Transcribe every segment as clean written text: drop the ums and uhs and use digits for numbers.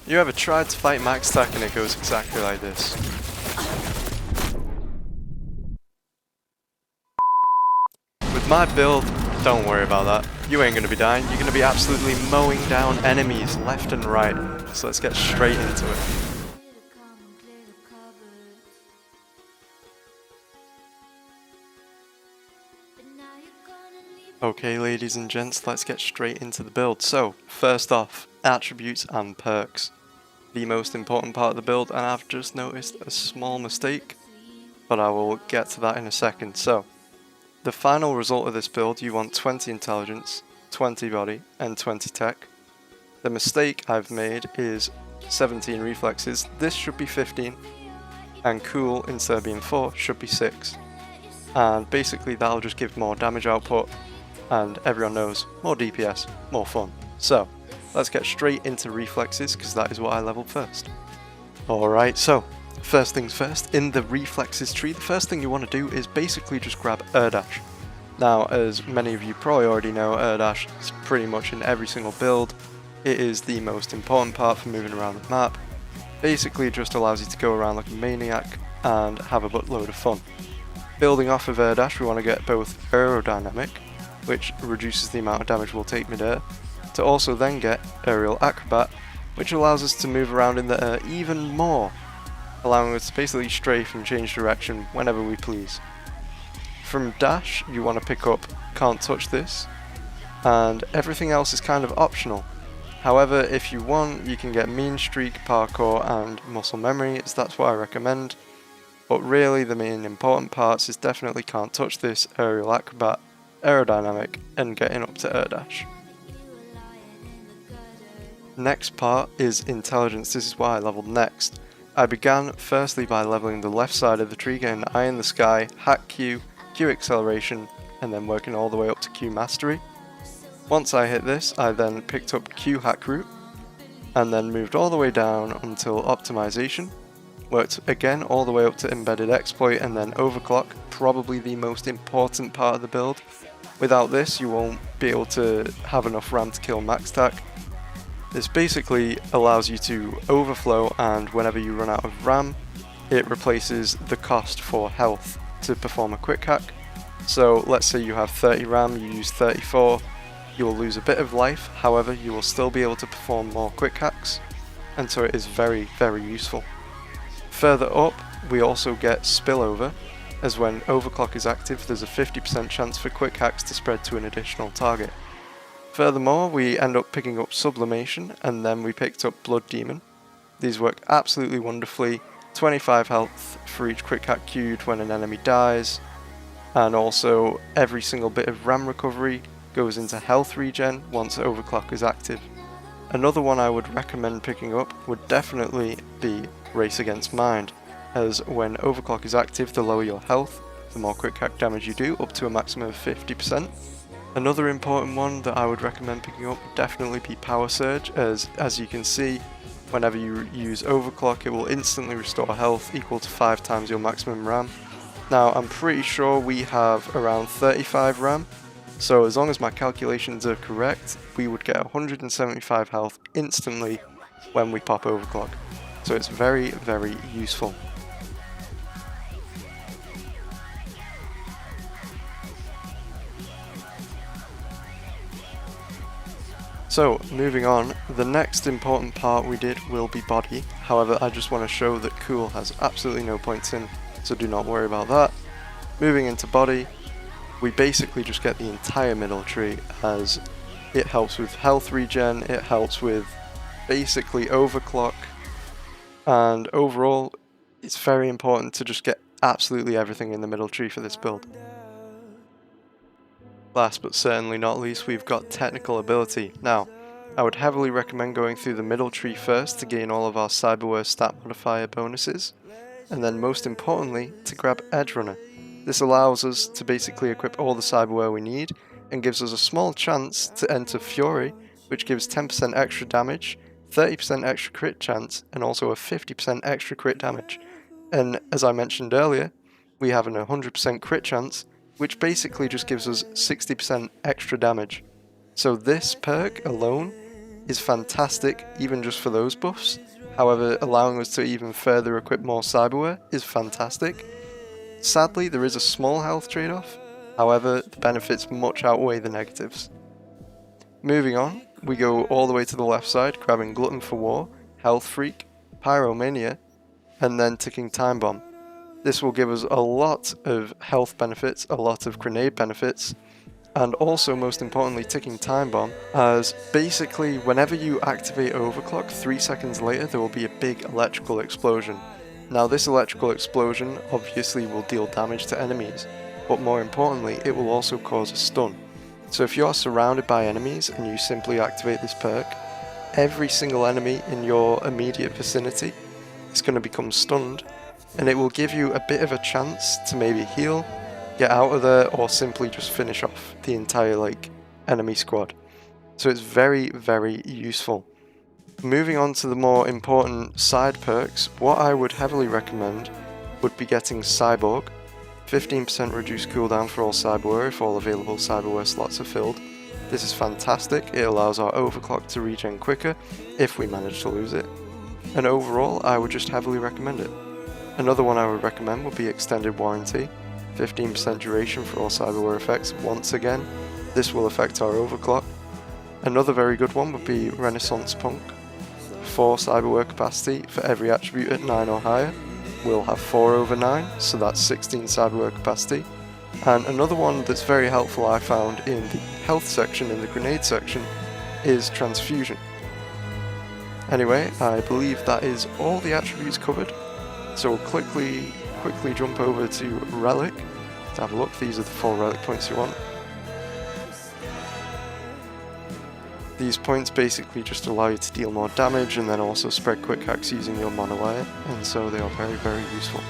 You ever tried to fight max attack and it goes exactly like this? With my build, don't worry about that. You ain't gonna be dying, you're gonna be absolutely mowing down enemies left and right. So let's get straight into it. Okay, ladies and gents, let's get straight into the build. So, first off, attributes and perks. The most important part of the build, and I've just noticed a small mistake, but I will get to that in a second. So, the final result of this build, you want 20 intelligence, 20 body, and 20 tech. The mistake I've made is 17 reflexes. This should be 15, and cool, instead of being 4, should be 6. And basically that'll just give more damage output, and everyone knows, more DPS, more fun. So, let's get straight into reflexes, because that is what I leveled first. Alright, so, first things first, in the reflexes tree, the first thing you want to do is basically just grab Dash. Now, as many of you probably already know, Dash is pretty much in every single build. It is the most important part for moving around the map. Basically, it just allows you to go around like a maniac and have a buttload of fun. Building off of Dash, we want to get both aerodynamic, which reduces the amount of damage we'll take mid-air, to also then get aerial acrobat, which allows us to move around in the air even more, allowing us to basically strafe and change direction whenever we please. From dash, you want to pick up can't touch this, and everything else is kind of optional. However, if you want, you can get mean streak, parkour, and muscle memory, as that's what I recommend. But really, the main important parts is definitely can't touch this, aerial acrobat, aerodynamic, and getting up to air dash. Next part is intelligence. This is why I leveled next. I began firstly by leveling the left side of the tree, getting eye in the sky, hack Q, Q acceleration, and then working all the way up to Q mastery. Once I hit this, I then picked up Q hack route, and then moved all the way down until optimization. Worked again all the way up to embedded exploit, and then overclock, probably the most important part of the build. Without this, you won't be able to have enough RAM to kill max attack. This basically allows you to overflow, and whenever you run out of RAM, it replaces the cost for health to perform a quick hack. So let's say you have 30 RAM, you use 34, you will lose a bit of life, however you will still be able to perform more quick hacks, and so it is very, very useful. Further up, we also get spillover, as when overclock is active there's a 50% chance for quick hacks to spread to an additional target. Furthermore, we end up picking up sublimation, and then we picked up blood demon. These work absolutely wonderfully, 25 health for each quick hack queued when an enemy dies, and also every single bit of RAM recovery goes into health regen once overclock is active. Another one I would recommend picking up would definitely be Race Against Mind, as when overclock is active, the lower your health, the more quick hack damage you do, up to a maximum of 50%. Another important one that I would recommend picking up would definitely be Power Surge, as you can see, whenever you use overclock it will instantly restore health equal to 5 times your maximum RAM. Now I'm pretty sure we have around 35 RAM, so as long as my calculations are correct, we would get 175 health instantly when we pop overclock. So it's very, very useful. So, moving on, the next important part we did will be body. However, I just want to show that cool has absolutely no points in, so do not worry about that. Moving into body, we basically just get the entire middle tree, as it helps with health regen, it helps with basically overclock, and overall it's very important to just get absolutely everything in the middle tree for this build. Last but certainly not least, we've got technical ability. Now, I would heavily recommend going through the middle tree first to gain all of our Cyberware stat modifier bonuses, and then most importantly to grab Edgerunner. This allows us to basically equip all the Cyberware we need and gives us a small chance to enter Fury, which gives 10% extra damage, 30% extra crit chance, and also a 50% extra crit damage. And as I mentioned earlier, we have an 100% crit chance, which basically just gives us 60% extra damage. So this perk alone is fantastic even just for those buffs. However, allowing us to even further equip more cyberware is fantastic. Sadly, there is a small health trade-off, however, the benefits much outweigh the negatives. Moving on, we go all the way to the left side, grabbing Glutton for War, Health Freak, Pyromania, and then Ticking Time Bomb. This will give us a lot of health benefits, a lot of grenade benefits, and also most importantly Ticking Time Bomb, as basically whenever you activate Overclock, 3 seconds later there will be a big electrical explosion. Now this electrical explosion obviously will deal damage to enemies, but more importantly it will also cause a stun. So if you are surrounded by enemies and you simply activate this perk, every single enemy in your immediate vicinity is going to become stunned, and it will give you a bit of a chance to maybe heal, get out of there, or simply just finish off the entire enemy squad. So it's very, very useful. Moving on to the more important side perks, what I would heavily recommend would be getting Cyborg. 15% reduced cooldown for all cyberware if all available cyberware slots are filled. This is fantastic, it allows our overclock to regen quicker if we manage to lose it. And overall, I would just heavily recommend it. Another one I would recommend would be Extended Warranty. 15% duration for all cyberware effects once again. This will affect our overclock. Another very good one would be Renaissance Punk. 4 cyberware capacity for every attribute at 9 or higher. We'll have 4 over 9, so that's 16 cyberware capacity. And another one that's very helpful I found in the health section, in the grenade section, is Transfusion. Anyway, I believe that is all the attributes covered, so we'll quickly jump over to Relic to have a look. These are the 4 Relic points you want. These points basically just allow you to deal more damage and then also spread quick hacks using your monowire, and so they are very, very useful.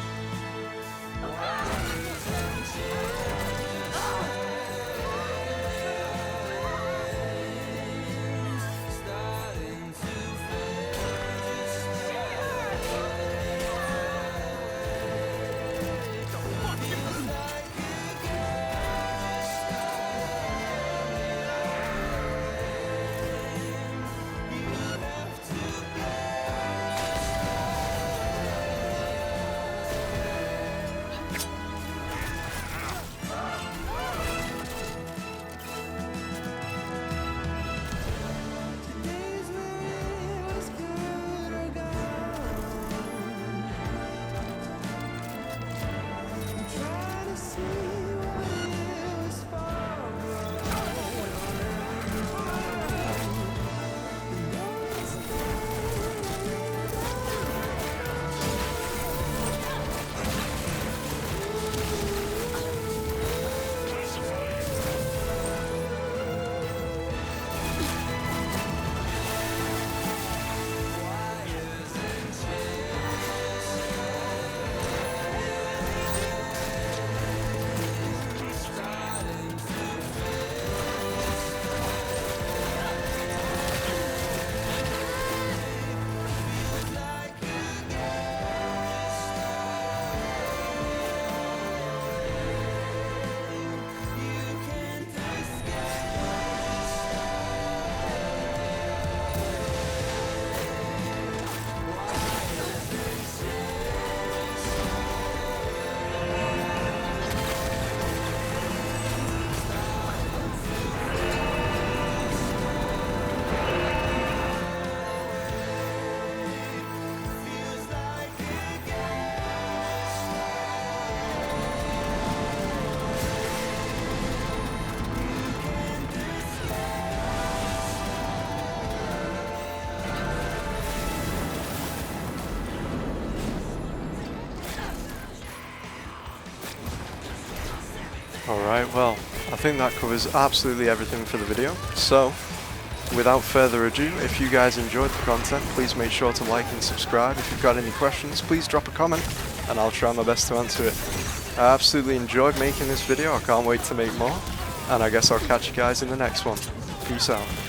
Alright, well, I think that covers absolutely everything for the video. So, without further ado, if you guys enjoyed the content, please make sure to like and subscribe. If you've got any questions, please drop a comment, and I'll try my best to answer it. I absolutely enjoyed making this video, I can't wait to make more, and I guess I'll catch you guys in the next one. Peace out.